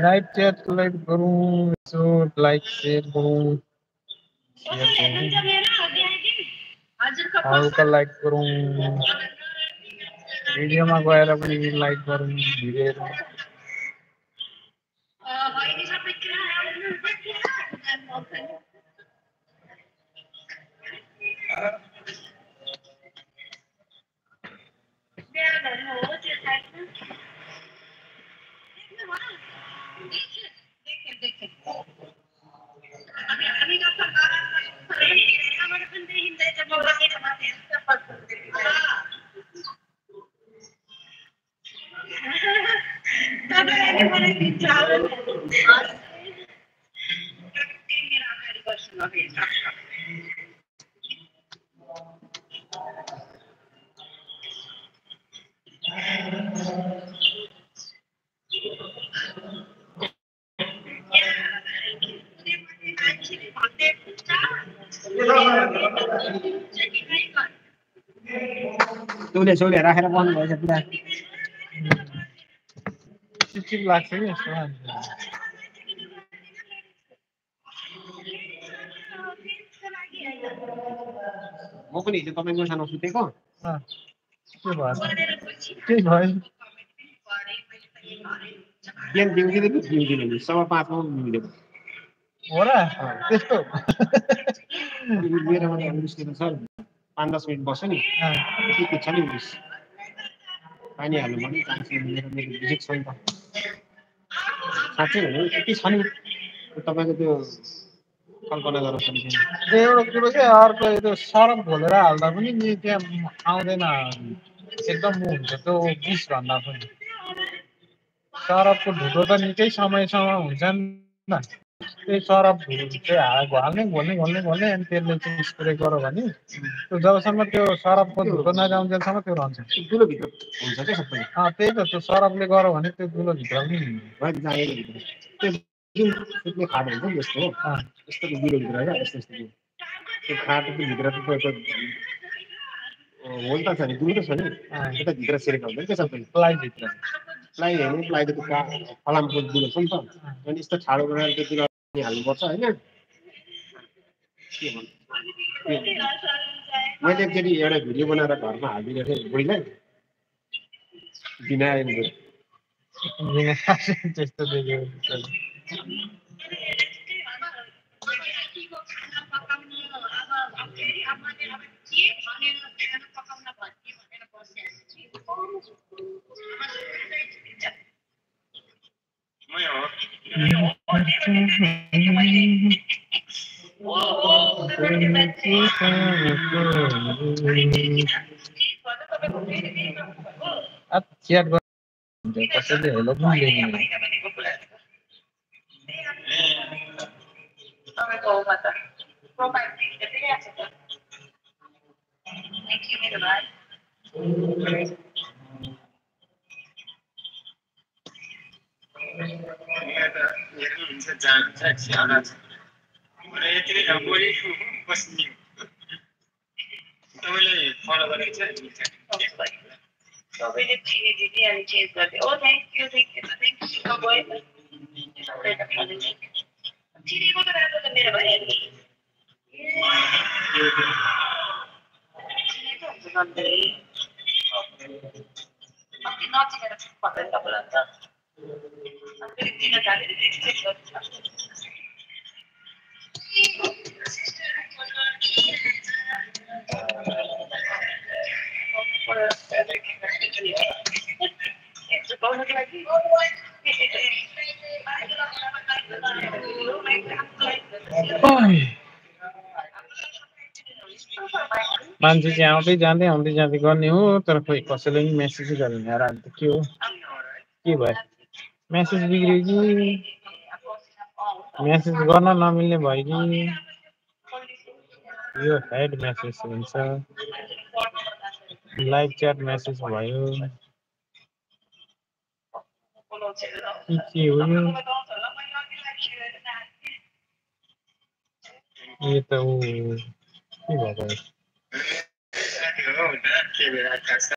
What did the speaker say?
live chat live गरौँ यसो like share गरौँ हल्का लाइक गरौँ भिडियोमा गएर पनि लाइक गरौँ भिडियोहरू चौले राखेर बन्द भएछ पुरा चिप लाग्छ कि यस्तो म पनि हिजो तपाईँको सानो सुतेको के भयो बिहान दिउँदिन 5:15 मिलेको हो र त्यस्तो मेरोमा निस्केको सर 5-10 मिनट बस्यो नि त्यति पुग्छ नि उस पानी हाल्नु पनि चान्स मेरो भिजिट छ नि त साँच्चै भने यति छ नि तपाईँको त्यो कल्पना गर्न सक्दैन एउटा कुरो चाहिँ अर्को त्यो सरफ घोलेर हाल्दा पनि नि त्यहाँ आउँदैन एकदम हुन्छ त्यो 20 घन्टा पनि सरफको ढुलो त निकै समयसम्म हुन्छ नि त त्यही सरफ चाहिँ घोल्ने अनि त्यसले चाहिँ स्प्रे गऱ्यो भने त्यो जबसम्म त्यो सरफको धुलो नजाउन्जेलसम्म त्यो रहन्छ धुलोभित्र हुन्छ क्या सबै त्यही त त्यो सरफले गऱ्यो भने त्यो धुलोभित्र पनि सुत्ने खाट हुन्छ नि यस्तो हो यस्तो धुलोभित्र होइन यस्तो त्यो खाटको भित्र तपाईँको होल त छ नि धुलो त छ नि यता भित्र सेरेको हुन्छ क्या सबै प्लाइभित्र प्लाइ हेर्ने प्लाइ त फलामको धुलो छ नि त अनि यस्तो ठाडो बनाएर त्यो धुलो हाल्नुपर्छ होइन के भन्नु मैले एकचोटि एउटा भिडियो बनाएर घरमा हालिदिएको थिएँ बुढीलाई बिना त्यस्तो देख्यो च्याट गर्नु कसैले हेलो पनि दिँदैन सबैले दिदी अनि चेन्ज गर्दै ओ थ्याङ्क यू चिनेको त राम्रो त मेरो भाइ चिनेको हुन्छ नचिनेर भन्दैन तपाईँलाई त फेरि चिन जाने चेक गर्छ मान्छे चाहिँ आउँदै जाँदै गर्ने हो तर खोइ कसैले पनि मेसेज गरेन यार अहिले त के हो के भयो मेसेज बिग्रियो कि मेसेज गर्न नमिल्ने भयो कि यो हेड मेसेज हुन्छ लाइभ च्याट मेसेज भयो के हो यो त के भयो